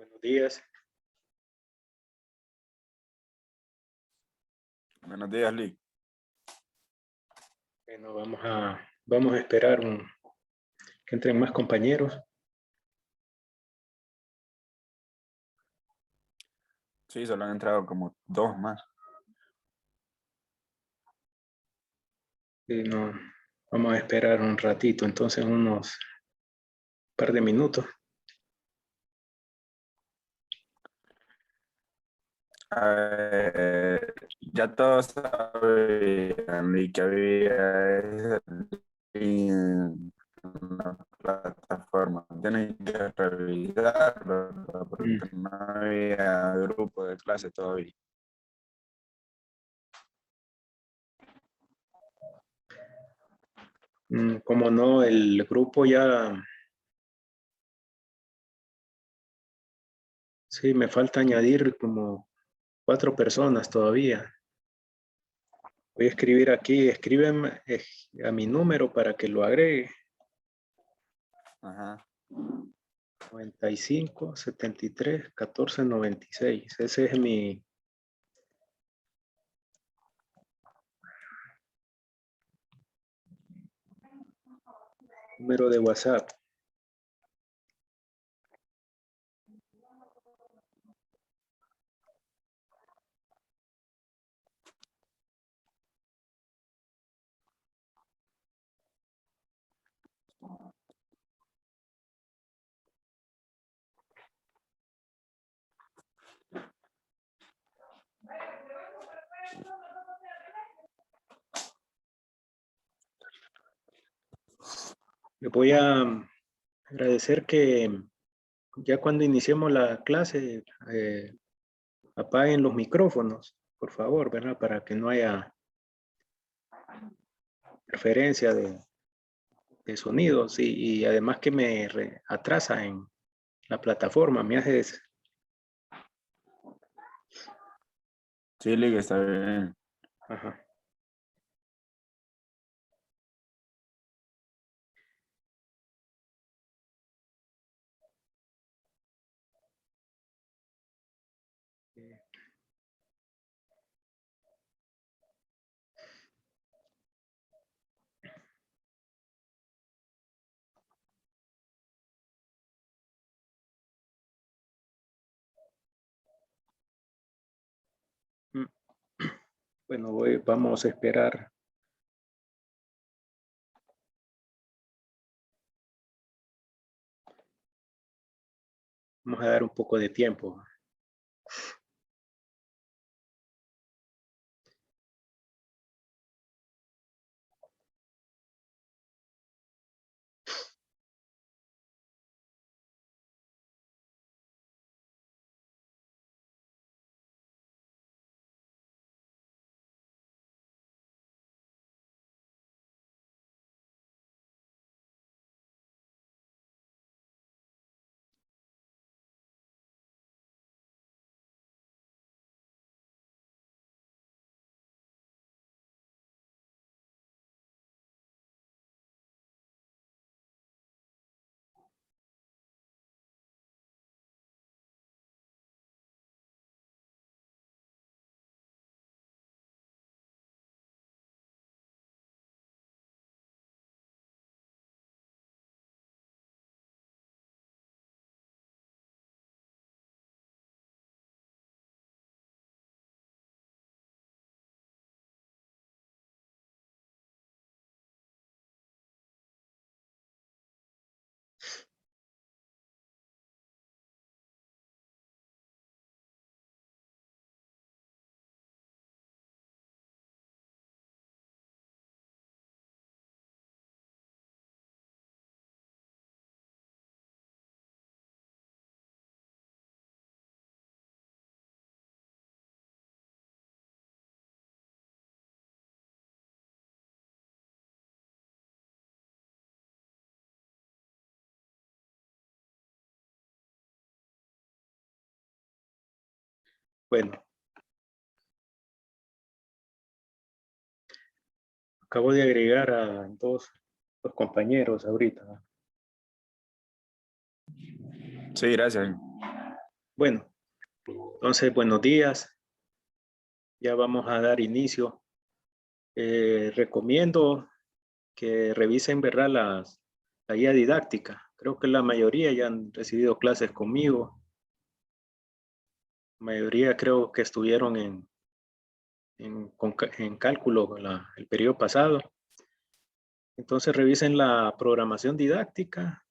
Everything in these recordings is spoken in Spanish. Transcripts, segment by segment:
Buenos días. Buenos días, Lee. Bueno, vamos a esperar que entren más compañeros. Sí, solo han entrado como 2 más. Y no, vamos a esperar un ratito, entonces unos par de minutos. Ya todos sabían Lee, que había ese link en la plataforma. Tienen que revisarlo, ¿verdad? Porque no había grupo de clase todavía. Como no, el grupo ya... Sí, me falta añadir como 4 personas todavía. Voy a escribir aquí, escríbeme a mi número para que lo agregue. Ajá. 95 73 14 96. Ese es mi número de WhatsApp. Le voy a agradecer que ya cuando iniciemos la clase, apaguen los micrófonos, por favor, ¿verdad? Para que no haya interferencia de sonidos y además que me atrasa en la plataforma, me hace... Sí, Lee, está bien. Ajá. Mm. Bueno, vamos a esperar. Vamos a dar un poco de tiempo. Bueno, acabo de agregar a dos compañeros ahorita. Sí, gracias. Bueno, entonces buenos días. Ya vamos a dar inicio. Recomiendo que revisen, ¿verdad? La guía didáctica. Creo que la mayoría ya han recibido clases conmigo. La mayoría creo que estuvieron en cálculo el periodo pasado. Entonces revisen la programación didáctica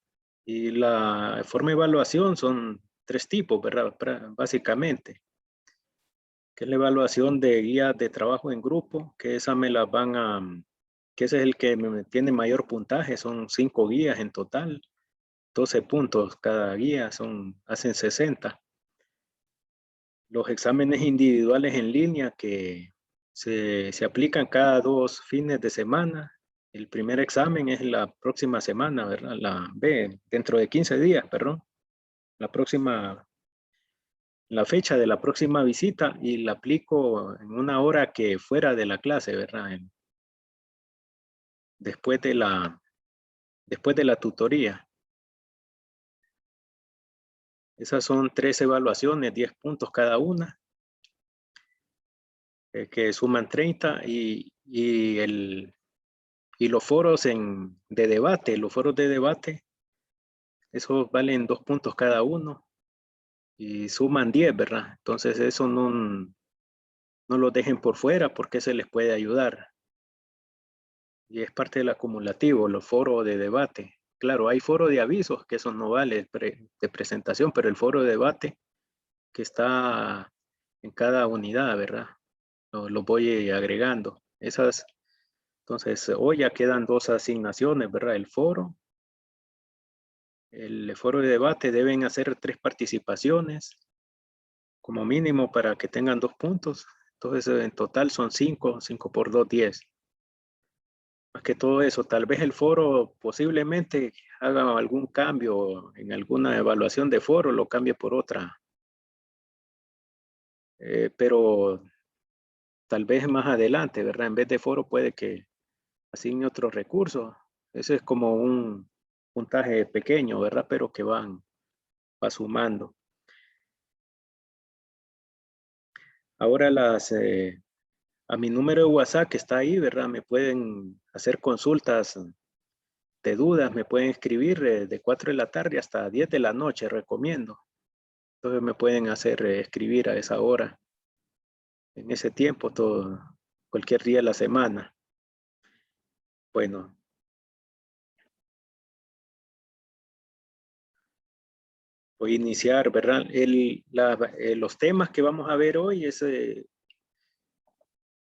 y la forma de evaluación. Son 3 tipos, ¿verdad? Básicamente, que es la evaluación de guías de trabajo en grupo, que esa me la van a, que ese es el que me tiene mayor puntaje. Son 5 guías en total, 12 puntos cada guía, hacen 60. Los exámenes individuales en línea que se aplican cada 2 fines de semana. El primer examen es la próxima semana, ¿verdad? Dentro de 15 días, perdón. La fecha de la próxima visita, y la aplico en una hora que fuera de la clase, ¿verdad? Después de la tutoría. Esas son 3 evaluaciones, 10 puntos cada una, que suman 30, y los foros de debate, esos valen 2 puntos cada uno y suman 10, ¿verdad? Entonces eso no lo dejen por fuera, porque se les puede ayudar. Y es parte del acumulativo, los foros de debate. Claro, hay foro de avisos, que eso no vale de presentación, pero el foro de debate que está en cada unidad, ¿verdad? Lo voy agregando. Entonces, hoy ya quedan 2 asignaciones, ¿verdad? El foro de debate deben hacer 3 participaciones, como mínimo, para que tengan 2 puntos. Entonces, en total son 5 por 2, 10. Más que todo eso, tal vez el foro posiblemente haga algún cambio en alguna evaluación de foro, lo cambie por otra. Pero tal vez más adelante, ¿verdad? En vez de foro puede que asigne otros recursos. Ese es como un puntaje pequeño, ¿verdad? Pero que va sumando. Ahora a mi número de WhatsApp que está ahí, ¿verdad? Me pueden hacer consultas de dudas, me pueden escribir de 4 de la tarde hasta 10 de la noche, recomiendo. Entonces me pueden hacer escribir a esa hora, en ese tiempo, cualquier día de la semana. Bueno, voy a iniciar, ¿verdad? Los temas que vamos a ver hoy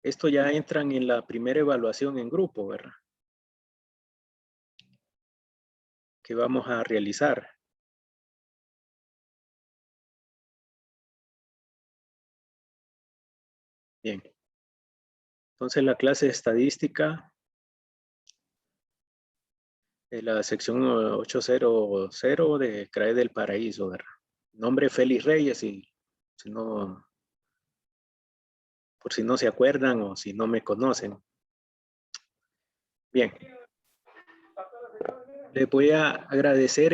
esto ya entran en la primera evaluación en grupo, ¿verdad? Que vamos a realizar. Bien. Entonces la clase de estadística, de la sección 800 de CRAE del Paraíso, ¿verdad? Nombre Félix Reyes, y si no, por si no se acuerdan o si no me conocen. Bien. Les voy a agradecer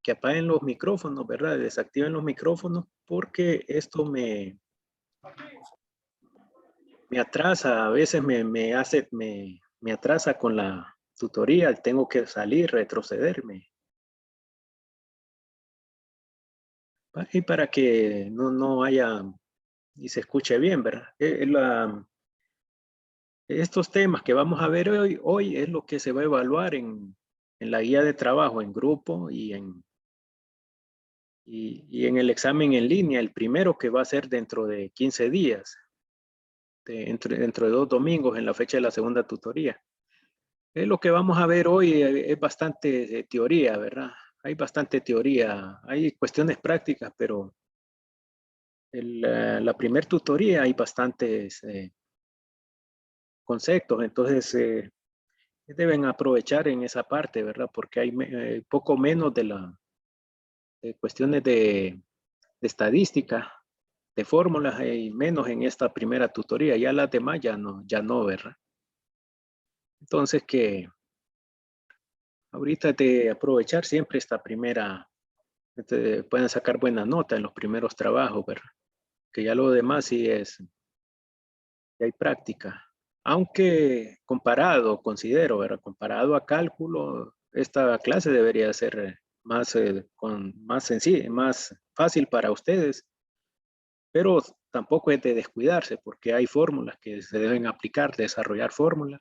que apaguen los micrófonos, ¿verdad? Desactiven los micrófonos, porque esto me atrasa, a veces me atrasa con la tutoría, tengo que salir, retrocederme. Y para que no haya y se escuche bien, ¿verdad? Estos temas que vamos a ver hoy es lo que se va a evaluar en la guía de trabajo en grupo y en el examen en línea, el primero, que va a ser dentro de 15 días, dentro de 2 domingos, en la fecha de la segunda tutoría. Lo que vamos a ver hoy es bastante teoría, ¿verdad? Hay bastante teoría, hay cuestiones prácticas, pero la primer tutoría hay bastantes conceptos. Entonces deben aprovechar en esa parte, ¿verdad? Porque hay poco menos de cuestiones de estadística, de fórmulas, y menos en esta primera tutoría. Ya las demás ya no, ¿verdad? Entonces, que ahorita de aprovechar siempre esta primera pueden sacar buena nota en los primeros trabajos, ¿verdad? Que ya lo demás sí es, ya hay práctica. Aunque comparado, considero, ¿verdad? Comparado a cálculo, esta clase debería ser más, más sencilla, más fácil para ustedes, pero tampoco es de descuidarse porque hay fórmulas que se deben aplicar, desarrollar fórmulas,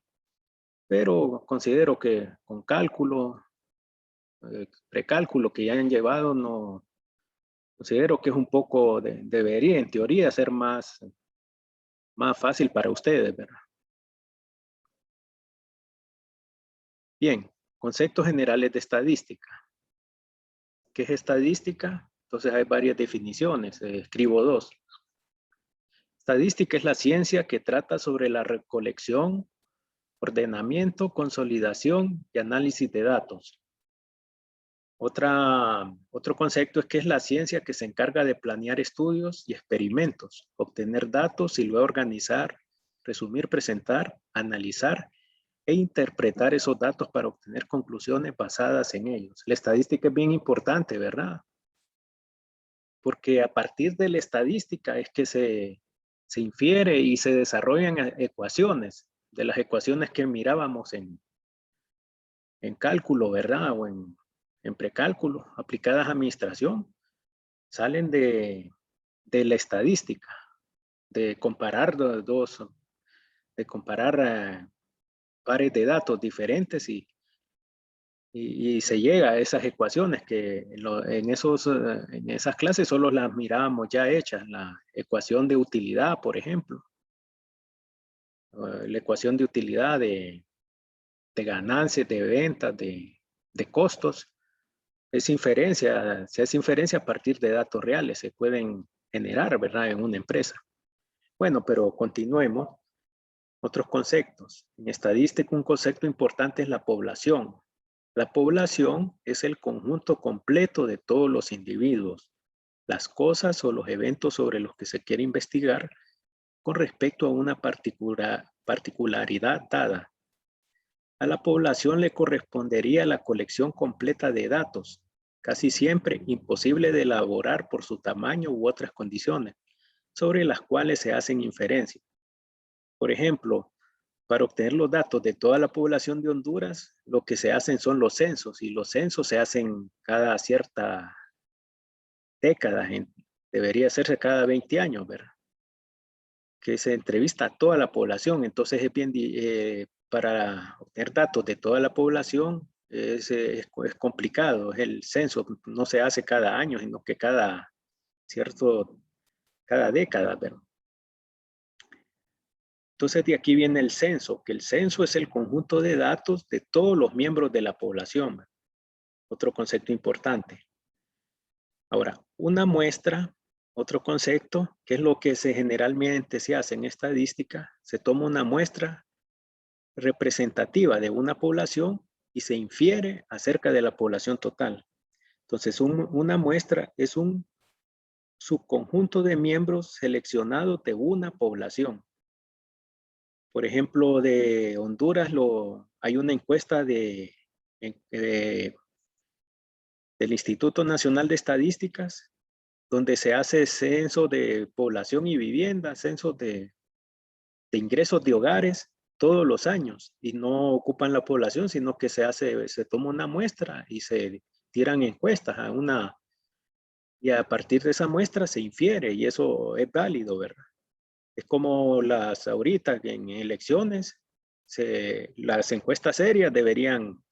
pero considero que con cálculo, precálculo que ya han llevado, no considero que es un poco, debería en teoría ser más fácil para ustedes, ¿verdad? Bien, conceptos generales de estadística. ¿Qué es estadística? Entonces hay varias definiciones, escribo dos. Estadística es la ciencia que trata sobre la recolección, ordenamiento, consolidación y análisis de datos. Otro concepto es que es la ciencia que se encarga de planear estudios y experimentos, obtener datos y luego organizar, resumir, presentar, analizar e interpretar esos datos para obtener conclusiones basadas en ellos. La estadística es bien importante, ¿verdad? Porque a partir de la estadística es que se infiere y se desarrollan ecuaciones, de las ecuaciones que mirábamos en cálculo, ¿verdad? O en precálculo, aplicadas a administración, salen de la estadística, de comparar de comparar pares de datos diferentes y se llega a esas ecuaciones que en esas clases solo las mirábamos ya hechas, la ecuación de utilidad, por ejemplo, la ecuación de utilidad de ganancias, de ventas, de costos. Se hace inferencia a partir de datos reales, se pueden generar, ¿verdad?, en una empresa. Bueno, pero continuemos. Otros conceptos. En estadística, un concepto importante es la población. La población es el conjunto completo de todos los individuos, las cosas o los eventos sobre los que se quiere investigar con respecto a una particularidad dada. A la población le correspondería la colección completa de datos, casi siempre imposible de elaborar por su tamaño u otras condiciones, sobre las cuales se hacen inferencias. Por ejemplo, para obtener los datos de toda la población de Honduras, lo que se hacen son los censos, y los censos se hacen cada cierta década, debería hacerse cada 20 años, ¿verdad? Que se entrevista a toda la población, entonces es bien, para obtener datos de toda la población es complicado, el censo no se hace cada año, sino que cada década, ¿verdad? Entonces de aquí viene el censo, que el censo es el conjunto de datos de todos los miembros de la población. Otro concepto importante. Ahora, una muestra, otro concepto, que es lo que generalmente se hace en estadística, se toma una muestra representativa de una población y se infiere acerca de la población total. Entonces, una muestra es un subconjunto de miembros seleccionados de una población. Por ejemplo, de Honduras hay una encuesta del Instituto Nacional de Estadísticas, donde se hace censo de población y vivienda, censo de ingresos de hogares todos los años, y no ocupan la población, sino que se toma una muestra y se tiran encuestas y a partir de esa muestra se infiere, y eso es válido, ¿verdad? Es como ahorita en elecciones, las encuestas serias deberían,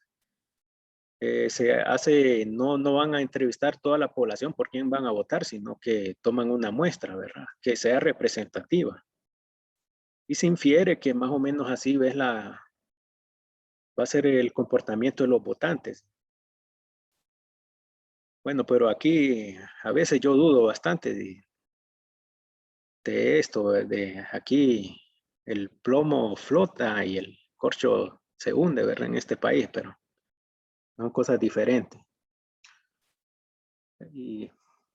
no van a entrevistar toda la población por quién van a votar, sino que toman una muestra, ¿verdad? Que sea representativa. Y se infiere que más o menos así va a ser el comportamiento de los votantes. Bueno, pero aquí a veces yo dudo bastante de esto, de aquí el plomo flota y el corcho se hunde, ¿verdad? En este país, pero son cosas diferentes.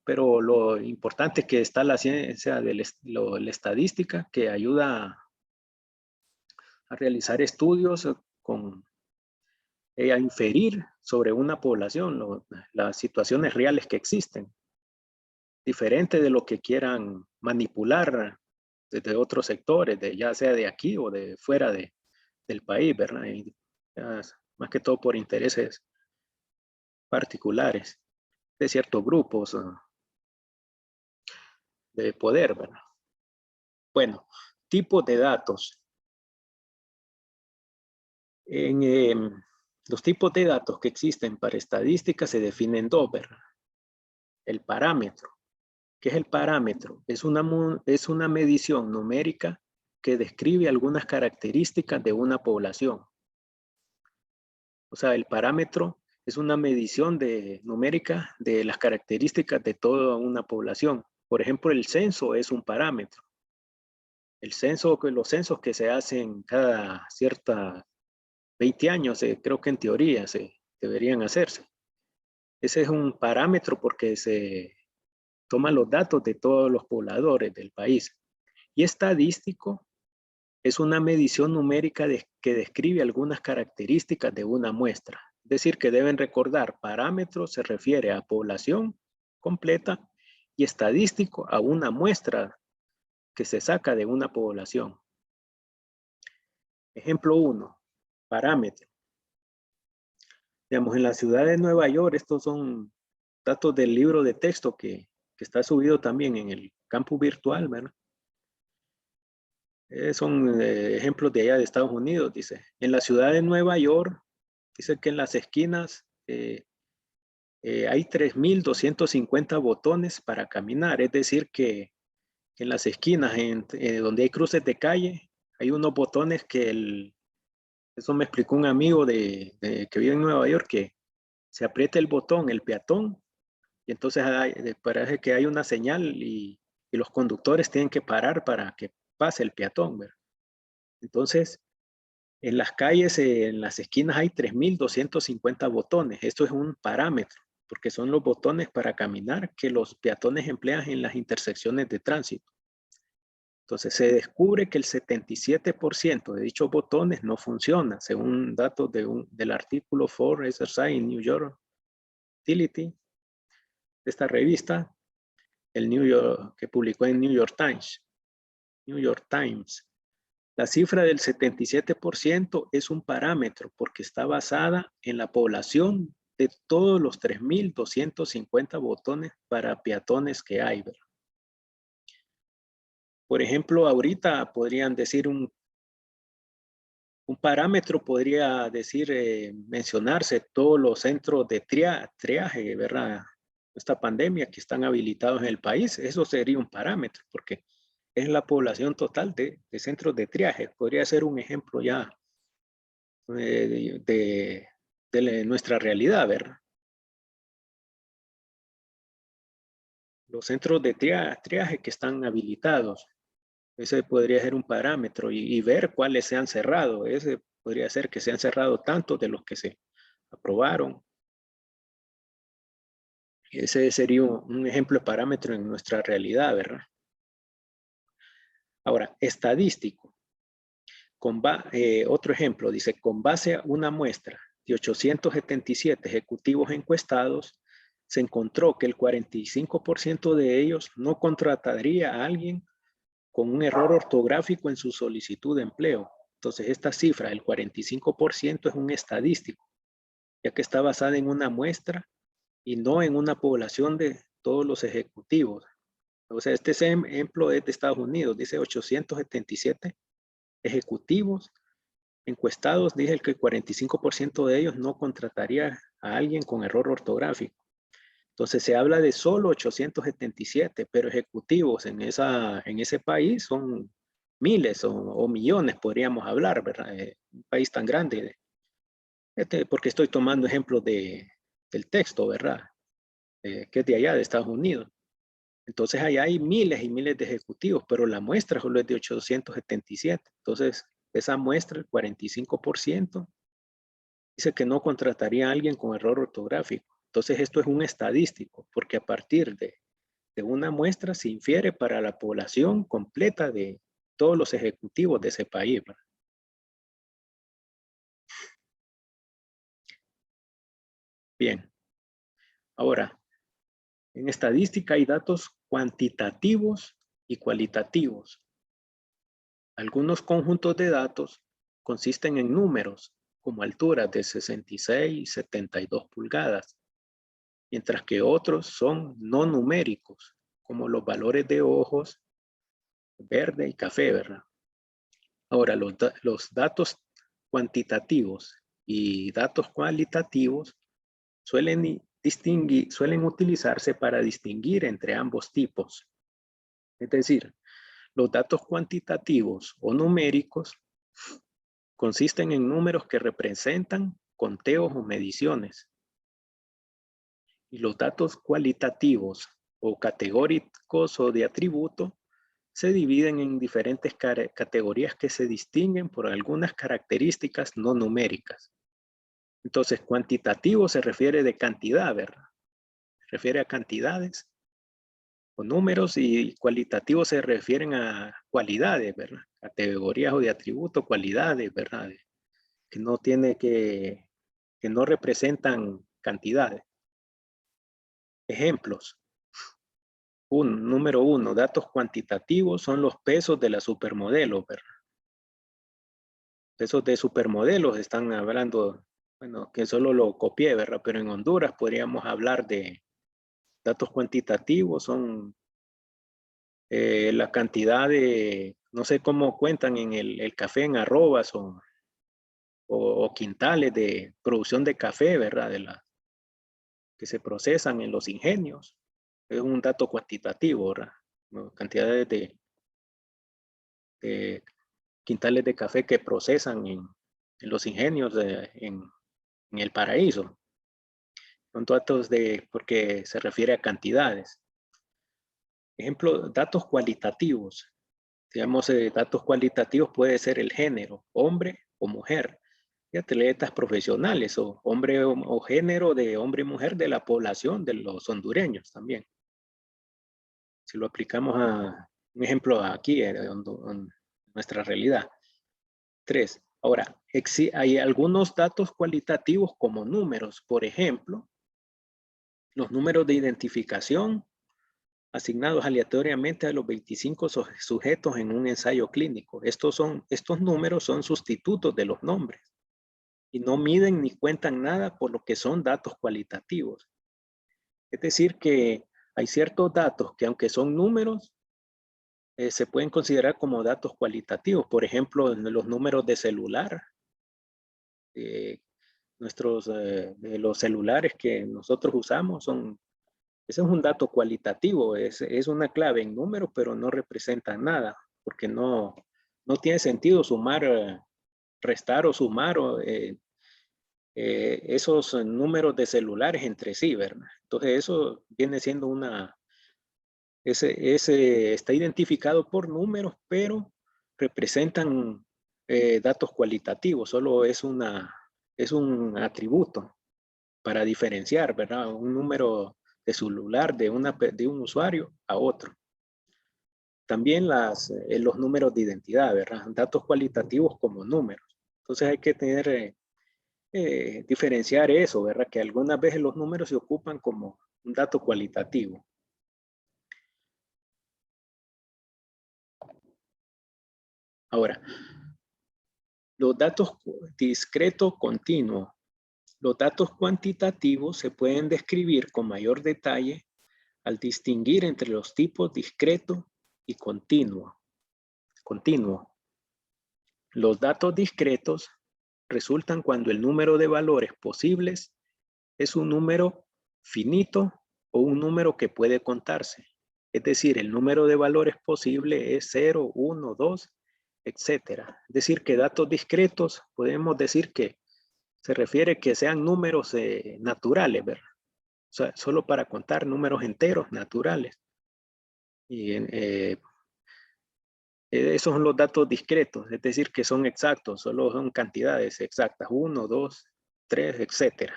Pero lo importante es que está la ciencia de la estadística, que ayuda a realizar estudios a inferir sobre una población, las situaciones reales que existen, diferente de lo que quieran manipular desde otros sectores, ya sea de aquí o de fuera del país, ¿verdad? Y, más que todo por intereses particulares de ciertos grupos de poder, ¿verdad? Bueno, tipos de datos. Los tipos de datos que existen para estadística se definen dos, ¿verdad? El parámetro. ¿Qué es el parámetro? Es una medición numérica que describe algunas características de una población. O sea, el parámetro es una medición numérica de las características de toda una población. Por ejemplo, el censo es un parámetro. Los censos que se hacen cada cierta 20 años, creo que en teoría se deberían hacerse. Ese es un parámetro porque se toman los datos de todos los pobladores del país. Y estadístico es una medición numérica que describe algunas características de una muestra. Es decir, que deben recordar, parámetros se refiere a población completa y estadístico a una muestra que se saca de una población. Ejemplo 1, parámetro. Digamos, en la ciudad de Nueva York, estos son datos del libro de texto que está subido también en el campus virtual, ¿verdad? Son ejemplos de allá de Estados Unidos, dice. En la ciudad de Nueva York, dice que en las esquinas hay 3.250 botones para caminar. Es decir, que en las esquinas, donde hay cruces de calle, hay unos botones eso me explicó un amigo que vive en Nueva York, que se aprieta el botón, el peatón, y entonces parece que hay una señal y los conductores tienen que parar para que pase el peatón, ¿verdad? Entonces, en las calles, en las esquinas hay 3.250 botones. Esto es un parámetro, porque son los botones para caminar que los peatones emplean en las intersecciones de tránsito. Entonces, se descubre que el 77% de dichos botones no funciona, según datos del artículo For Exercise in New York Utility, de esta revista, que publicó en New York Times. New York Times. La cifra del 77% es un parámetro porque está basada en la población de todos los 3.250 botones para peatones que hay, ¿verdad? Por ejemplo, ahorita podrían decir un parámetro, podría decir, mencionarse todos los centros de triaje, ¿verdad? Esta pandemia que están habilitados en el país, eso sería un parámetro porque es la población total de centros de triaje. Podría ser un ejemplo ya de nuestra realidad, ¿verdad? Los centros de triaje que están habilitados, ese podría ser un parámetro y ver cuáles se han cerrado. Ese podría ser que se han cerrado tantos de los que se aprobaron. Ese sería un ejemplo de parámetro en nuestra realidad, ¿verdad? Ahora, estadístico. Otro ejemplo, dice, con base a una muestra de 877 ejecutivos encuestados, se encontró que el 45% de ellos no contrataría a alguien con un error ortográfico en su solicitud de empleo. Entonces, esta cifra, el 45%, es un estadístico, ya que está basada en una muestra y no en una población de todos los ejecutivos. O sea, este ejemplo es de Estados Unidos, dice 877 ejecutivos encuestados, dije que el 45% de ellos no contrataría a alguien con error ortográfico. Entonces se habla de solo 877, pero ejecutivos en ese país son miles o millones, podríamos hablar, ¿verdad? Un país tan grande. Porque estoy tomando ejemplos del texto, ¿verdad? Que es de allá, de Estados Unidos. Entonces allá hay miles y miles de ejecutivos, pero la muestra solo es de 877. Entonces, esa muestra, el 45%, dice que no contrataría a alguien con error ortográfico. Entonces, esto es un estadístico, porque a partir de una muestra se infiere para la población completa de todos los ejecutivos de ese país, ¿verdad? Bien. Ahora, en estadística hay datos cuantitativos y cualitativos. Algunos conjuntos de datos consisten en números, como alturas de 66 y 72 pulgadas, mientras que otros son no numéricos, como los valores de ojos, verde y café, ¿verdad? Ahora, los datos cuantitativos y datos cualitativos suelen utilizarse para distinguir entre ambos tipos. Es decir, los datos cuantitativos o numéricos consisten en números que representan conteos o mediciones. Y los datos cualitativos o categóricos o de atributo se dividen en diferentes categorías que se distinguen por algunas características no numéricas. Entonces, cuantitativo se refiere de cantidad, ¿verdad? Se refiere a cantidades o números, y cualitativo se refieren a cualidades, ¿verdad? Categorías o de atributo, cualidades, ¿verdad? Que no representan cantidades. Ejemplos. Número 1, datos cuantitativos son los pesos de la supermodelo, ¿verdad? Pesos de supermodelos están hablando, bueno, que solo lo copié, ¿verdad? Pero en Honduras podríamos hablar de datos cuantitativos, son la cantidad de, no sé cómo cuentan en el café en arrobas o quintales de producción de café, ¿verdad? Que se procesan en los ingenios. Es un dato cuantitativo, ¿verdad? Cantidades de quintales de café que procesan en los ingenios en el paraíso. Son datos porque se refiere a cantidades. Ejemplo, datos cualitativos. Digamos, datos cualitativos puede ser el género, hombre o mujer, y atletas profesionales, o hombre o género de hombre y mujer de la población de los hondureños también. Si lo aplicamos a un ejemplo aquí, en nuestra realidad. 3. Ahora, hay algunos datos cualitativos como números, por ejemplo, los números de identificación asignados aleatoriamente a los 25 sujetos en un ensayo clínico. Estos números son sustitutos de los nombres y no miden ni cuentan nada, por lo que son datos cualitativos. Es decir, que hay ciertos datos que, aunque son números, se pueden considerar como datos cualitativos. Por ejemplo, los números de celular. De los celulares que nosotros usamos ese es un dato cualitativo, es una clave en números, pero no representa nada, porque no tiene sentido sumar, restar o sumar esos números de celulares entre sí, ¿verdad? Entonces eso viene siendo está identificado por números, pero representan datos cualitativos, solo es un atributo para diferenciar, ¿verdad? Un número de celular de un usuario a otro. También los números de identidad, ¿verdad? Datos cualitativos como números. Entonces hay que diferenciar eso, ¿verdad? Que algunas veces los números se ocupan como un dato cualitativo. Ahora, los datos discreto continuo. Los datos cuantitativos se pueden describir con mayor detalle al distinguir entre los tipos discreto y continuo. Los datos discretos resultan cuando el número de valores posibles es un número finito o un número que puede contarse. Es decir, el número de valores posible es 0, 1, 2, etc. Es decir, que datos discretos podemos decir que se refiere que sean números naturales, ¿verdad? O sea, solo para contar números enteros naturales. Y esos son los datos discretos, es decir, que son exactos, solo son cantidades exactas, 1, 2, 3, etc.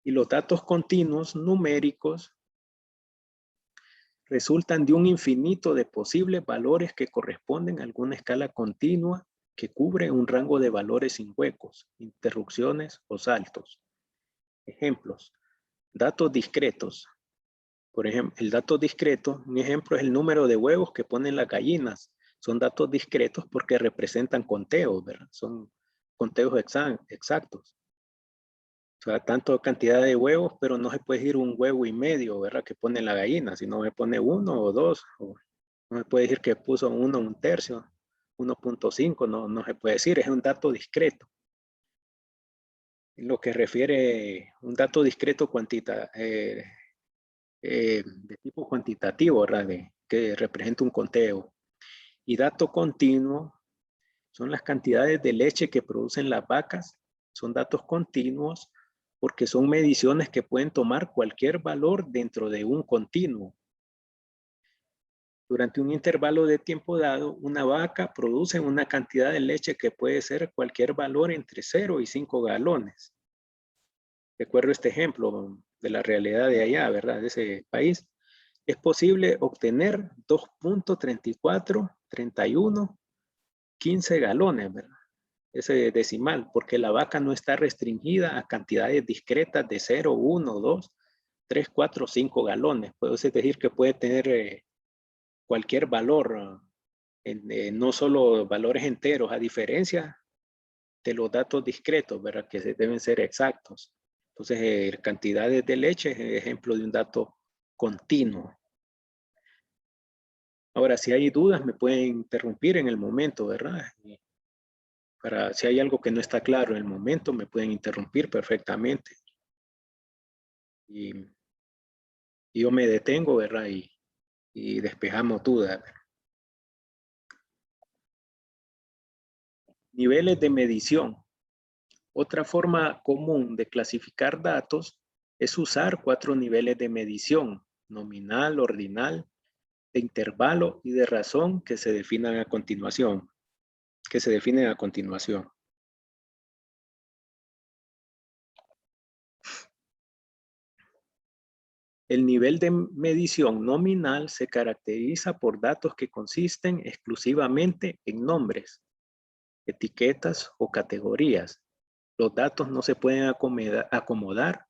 Y los datos continuos numéricos resultan de un infinito de posibles valores que corresponden a alguna escala continua que cubre un rango de valores sin huecos, interrupciones o saltos. Ejemplos. Datos discretos. Por ejemplo, el dato discreto, un ejemplo es el número de huevos que ponen las gallinas. Son datos discretos porque representan conteos, ¿verdad? Son conteos exactos. O sea, tanto cantidad de huevos, pero no se puede decir un huevo y medio, ¿verdad? Que pone la gallina, sino me pone 1 o 2. O no se puede decir que puso 1 un tercio, 1.5, no se puede decir, es un dato discreto. Lo que refiere un dato discreto de tipo cuantitativo, ¿verdad? Que representa un conteo. Y dato continuo son las cantidades de leche que producen las vacas. Son datos continuos porque son mediciones que pueden tomar cualquier valor dentro de un continuo. Durante un intervalo de tiempo dado, una vaca produce una cantidad de leche que puede ser cualquier valor entre 0 y 5 galones. Recuerdo este ejemplo de la realidad de allá, ¿verdad? De ese país. Es posible obtener 2.34, 31, 15 galones, ¿verdad? Ese decimal, porque la vaca no está restringida a cantidades discretas de 0, 1, 2, 3, 4, 5 galones. Puedo decir que puede tener cualquier valor, no solo valores enteros, a diferencia de los datos discretos, ¿verdad? Que deben ser exactos. Entonces, cantidades de leche es ejemplo de un dato continuo. Ahora, si hay dudas, me pueden interrumpir en el momento, ¿verdad? Si hay algo que no está claro en el momento, me pueden interrumpir perfectamente. Y yo me detengo, ¿verdad? Y despejamos dudas. Niveles de medición. Otra forma común de clasificar datos es usar 4 niveles de medición: nominal, ordinal, de intervalo y de razón, que se definen a continuación. El nivel de medición nominal se caracteriza por datos que consisten exclusivamente en nombres, etiquetas o categorías. Los datos no se pueden acomodar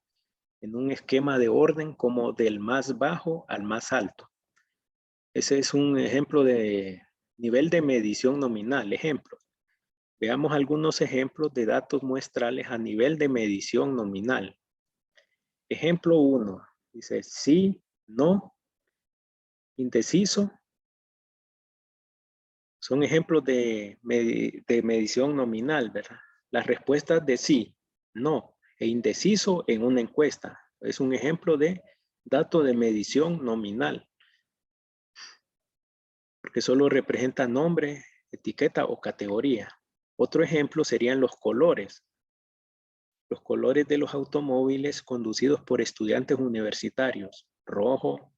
en un esquema de orden como del más bajo al más alto. Ese es un ejemplo de nivel de medición nominal. Ejemplo. Veamos algunos ejemplos de datos muestrales a nivel de medición nominal. Ejemplo 1. Dice sí, no, indeciso. Son ejemplos de medición nominal, ¿verdad? Las respuestas de sí, no e indeciso en una encuesta. Es un ejemplo de dato de medición nominal, porque solo representa nombre, etiqueta o categoría. Otro ejemplo serían los colores. Los colores de los automóviles conducidos por estudiantes universitarios: rojo,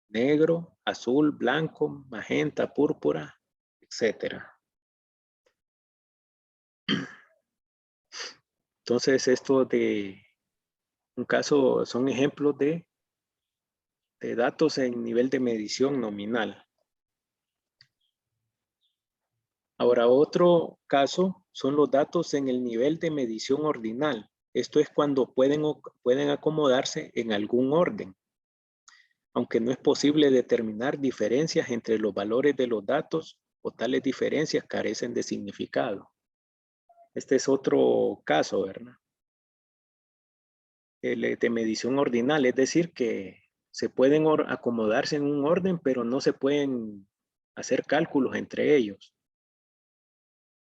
negro, azul, blanco, magenta, púrpura, etcétera. Entonces, esto de un caso son ejemplos de datos en nivel de medición nominal. Ahora, otro caso son los datos en el nivel de medición ordinal. Esto es cuando pueden acomodarse en algún orden, aunque no es posible determinar diferencias entre los valores de los datos, o tales diferencias carecen de significado. Este es otro caso, ¿verdad? El de medición ordinal, es decir, que se pueden acomodarse en un orden, pero no se pueden hacer cálculos entre ellos.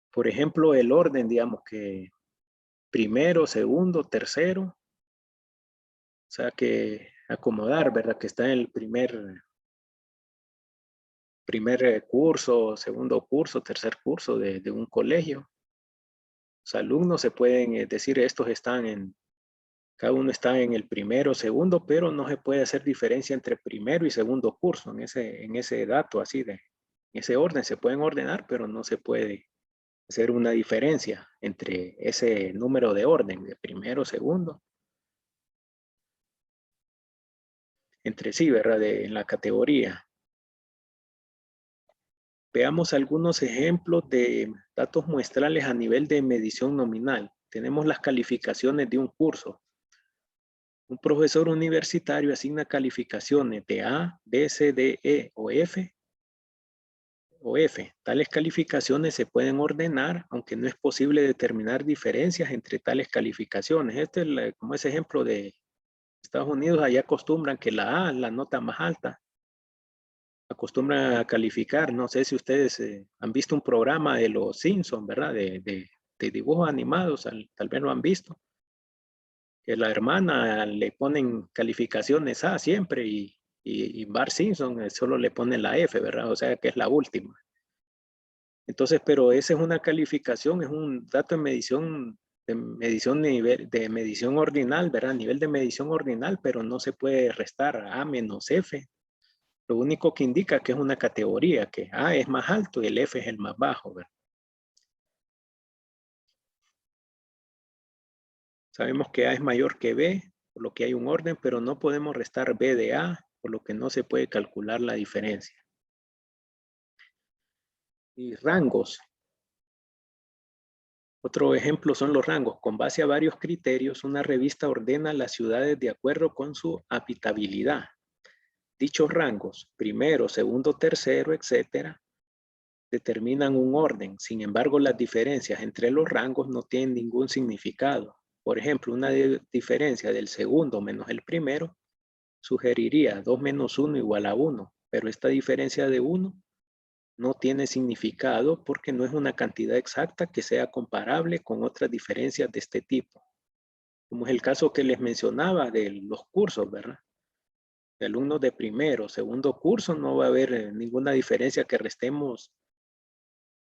Por ejemplo, el orden, digamos que primero, segundo, tercero. O sea que acomodar, ¿verdad? Que está en el primer curso, segundo curso, tercer curso de un colegio. Los alumnos se pueden decir, cada uno está en el primero, segundo, pero no se puede hacer diferencia entre primero y segundo curso en ese dato así en ese orden. Se pueden ordenar, pero no se puede hacer una diferencia entre ese número de orden de primero, segundo, entre sí, ¿verdad? En la categoría. Veamos algunos ejemplos de datos muestrales a nivel de medición nominal. Tenemos las calificaciones de un curso. Un profesor universitario asigna calificaciones de A, B, C, D, E o F. Tales calificaciones se pueden ordenar, aunque no es posible determinar diferencias entre tales calificaciones. Este es como ese ejemplo de Estados Unidos. Allá acostumbran que la A, la nota más alta, acostumbran a calificar. No sé si ustedes han visto un programa de los Simpsons, ¿verdad? De dibujos animados, tal vez lo han visto. Que la hermana le ponen calificaciones A siempre y Bart Simpson solo le pone la F, ¿verdad? O sea que es la última. Entonces, pero esa es una calificación, es un dato de medición ordinal, ¿verdad? Nivel de medición ordinal, pero no se puede restar A menos F. Lo único que indica que es una categoría, que A es más alto y el F es el más bajo, ¿verdad? Sabemos que A es mayor que B, por lo que hay un orden, pero no podemos restar B de A, por lo que no se puede calcular la diferencia. Y rangos. Otro ejemplo son los rangos. Con base a varios criterios, una revista ordena las ciudades de acuerdo con su habitabilidad. Dichos rangos, primero, segundo, tercero, etcétera, determinan un orden. Sin embargo, las diferencias entre los rangos no tienen ningún significado. Por ejemplo, una diferencia del segundo menos el primero sugeriría 2 menos 1 igual a 1, pero esta diferencia de 1 no tiene significado porque no es una cantidad exacta que sea comparable con otras diferencias de este tipo. Como es el caso que les mencionaba de los cursos, ¿verdad? De alumnos de primero, segundo curso, no va a haber ninguna diferencia que restemos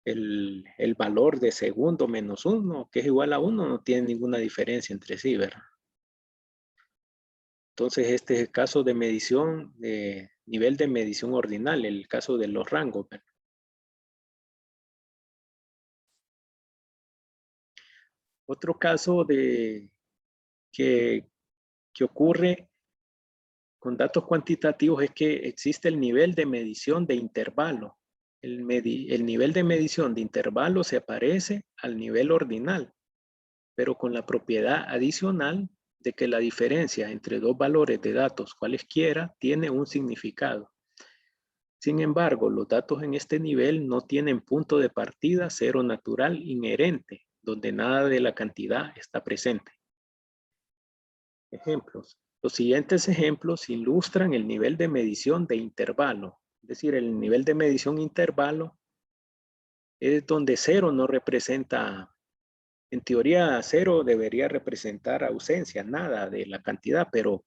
el valor de segundo menos 1, que es igual a 1, no tiene ninguna diferencia entre sí, ¿verdad? Entonces, este es el caso de medición, de nivel de medición ordinal, el caso de los rangos, ¿verdad? Otro caso que ocurre con datos cuantitativos es que existe el nivel de medición de intervalo. El nivel de medición de intervalo se parece al nivel ordinal, pero con la propiedad adicional de que la diferencia entre dos valores de datos cualesquiera tiene un significado. Sin embargo, los datos en este nivel no tienen punto de partida cero natural inherente, donde nada de la cantidad está presente. Ejemplos. Los siguientes ejemplos ilustran el nivel de medición de intervalo. Es decir, el nivel de medición intervalo es donde cero no representa, en teoría cero debería representar ausencia, nada de la cantidad, pero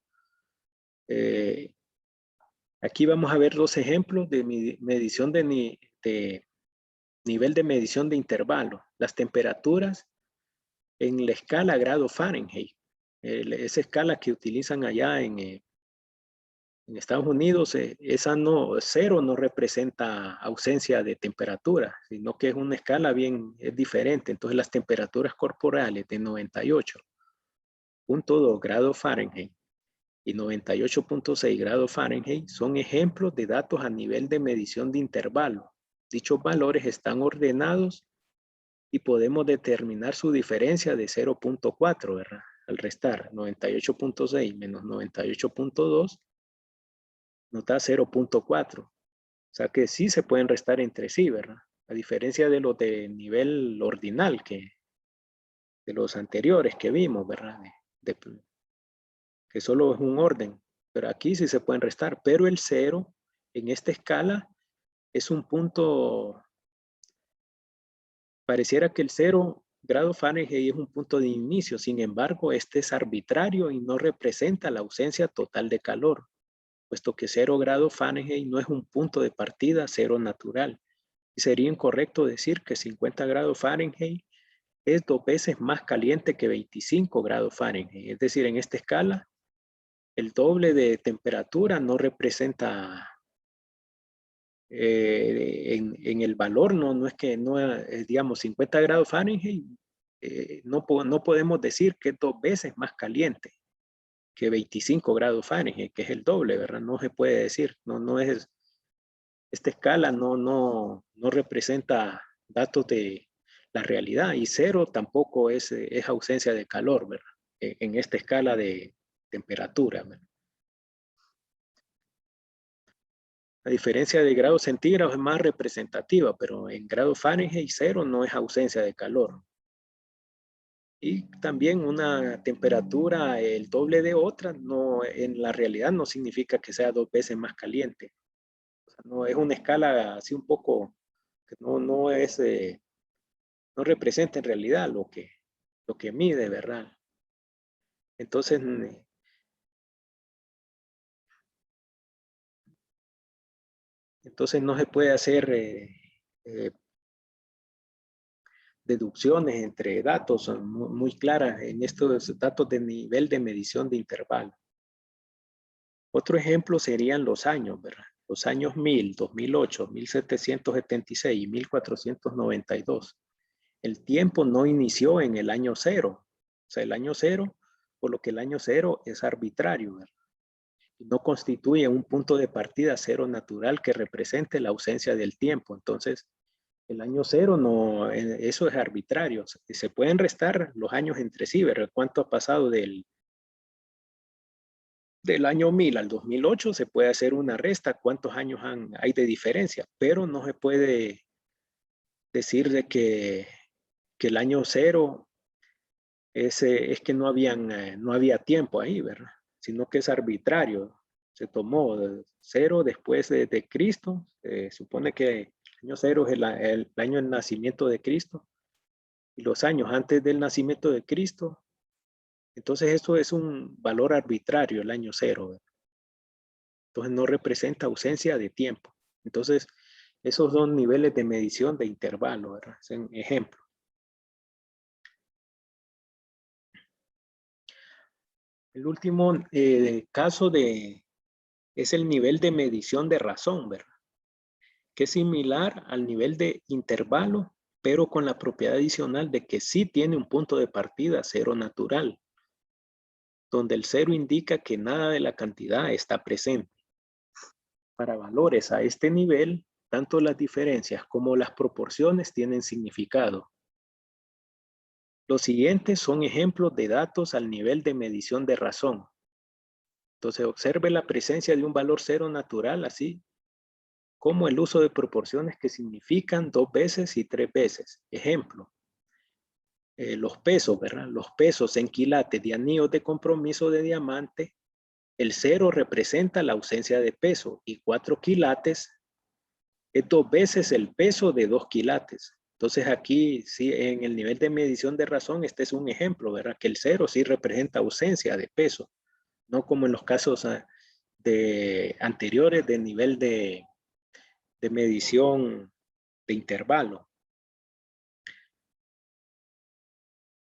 aquí vamos a ver dos ejemplos de medición de nivel de medición de intervalo. Las temperaturas en la escala grado Fahrenheit. Esa escala que utilizan allá en Estados Unidos, cero no representa ausencia de temperatura, sino que es una escala es diferente. Entonces las temperaturas corporales de 98.2 grados Fahrenheit y 98.6 grados Fahrenheit son ejemplos de datos a nivel de medición de intervalo. Dichos valores están ordenados y podemos determinar su diferencia de 0.4, ¿verdad? Al restar 98.6 menos 98.2 nos da 0.4. O sea que sí se pueden restar entre sí, ¿verdad? A diferencia de los de nivel ordinal, de los anteriores que vimos, ¿verdad? Que solo es un orden. Pero aquí sí se pueden restar. Pero el 0 en esta escala es un punto, pareciera que el 0 grado Fahrenheit es un punto de inicio. Sin embargo, este es arbitrario y no representa la ausencia total de calor, puesto que 0 grados Fahrenheit no es un punto de partida cero natural. Y sería incorrecto decir que 50 grados Fahrenheit es 2 veces más caliente que 25 grados Fahrenheit. Es decir, en esta escala, el doble de temperatura no representa en el valor, no es que, digamos, 50 grados Fahrenheit, no podemos decir que es 2 veces más caliente que 25 grados Fahrenheit, que es el doble, ¿verdad? No se puede decir, no es, esta escala no representa datos de la realidad y cero tampoco es ausencia de calor, ¿verdad? En esta escala de temperatura. La diferencia de grados centígrados es más representativa, pero en grado Fahrenheit 0 no es ausencia de calor. Y también una temperatura el doble de otra, no, en la realidad no significa que sea 2 veces más caliente. O sea, no es una escala así un poco, que no es, no representa en realidad lo que mide, ¿verdad? Entonces, no se puede hacer deducciones entre datos muy claras en estos datos de nivel de medición de intervalo. Otro ejemplo serían los años, ¿verdad? Los años 1000, 2008, 1776 y 1492. El tiempo no inició en el año 0. O sea, el año 0, por lo que el año 0 es arbitrario, ¿verdad? Y no constituye un punto de partida cero natural que represente la ausencia del tiempo. Entonces, el año 0 no, eso es arbitrario. Se pueden restar los años entre sí, ¿verdad? ¿Cuánto ha pasado del año 1000 al 2008? Se puede hacer una resta, cuántos años hay de diferencia, pero no se puede decir de que el año 0 es que no había tiempo ahí, ¿verdad? Sino que es arbitrario. Se tomó 0 después de Cristo. Se supone que el año 0 es el año del nacimiento de Cristo. Y los años antes del nacimiento de Cristo. Entonces esto es un valor arbitrario, el año 0, ¿verdad? Entonces no representa ausencia de tiempo. Entonces esos son niveles de medición de intervalo, ¿verdad? Es un ejemplo. El último caso es el nivel de medición de razón, ¿verdad? Que es similar al nivel de intervalo, pero con la propiedad adicional de que sí tiene un punto de partida cero natural, donde el cero indica que nada de la cantidad está presente. Para valores a este nivel, tanto las diferencias como las proporciones tienen significado. Los siguientes son ejemplos de datos al nivel de medición de razón. Entonces, observe la presencia de un valor cero natural, así como el uso de proporciones que significan 2 veces y 3 veces. Ejemplo, los pesos, ¿verdad? Los pesos en quilates de anillos de compromiso de diamante, el 0 representa la ausencia de peso y 4 quilates es 2 veces el peso de 2 quilates. Entonces aquí sí, en el nivel de medición de razón, este es un ejemplo, ¿verdad? Que el 0 sí representa ausencia de peso, no como en los casos anteriores de nivel de medición de intervalo.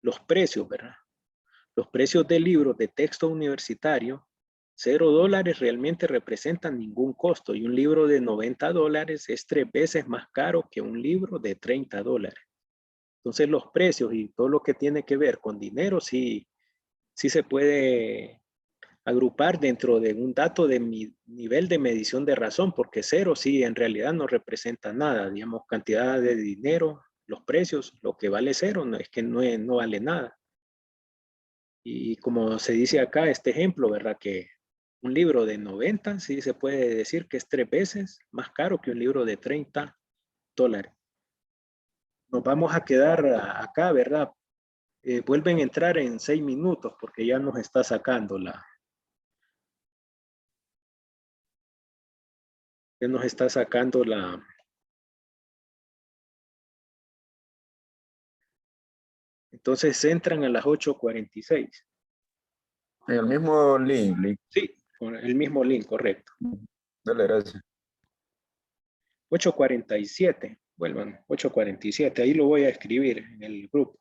Los precios, ¿verdad? Los precios de libros de texto universitario, $0 realmente representan ningún costo y un libro de $90 es 3 veces más caro que un libro de $30. Entonces los precios y todo lo que tiene que ver con dinero sí se puede agrupar dentro de un dato de nivel de medición de razón, porque 0 sí en realidad no representa nada, digamos, cantidad de dinero, los precios, lo que vale 0 no, es que no vale nada. Y como se dice acá, este ejemplo, ¿verdad? Que un libro de 90 sí se puede decir que es 3 veces más caro que un libro de $30. Nos vamos a quedar acá, ¿verdad? Vuelven a entrar en 6 minutos porque ya nos está sacando ya nos está sacando entonces entran a las 8:46. El mismo link. Sí, con el mismo link, correcto. Dale, gracias. 8:47, vuelvan, 8:47, ahí lo voy a escribir en el grupo.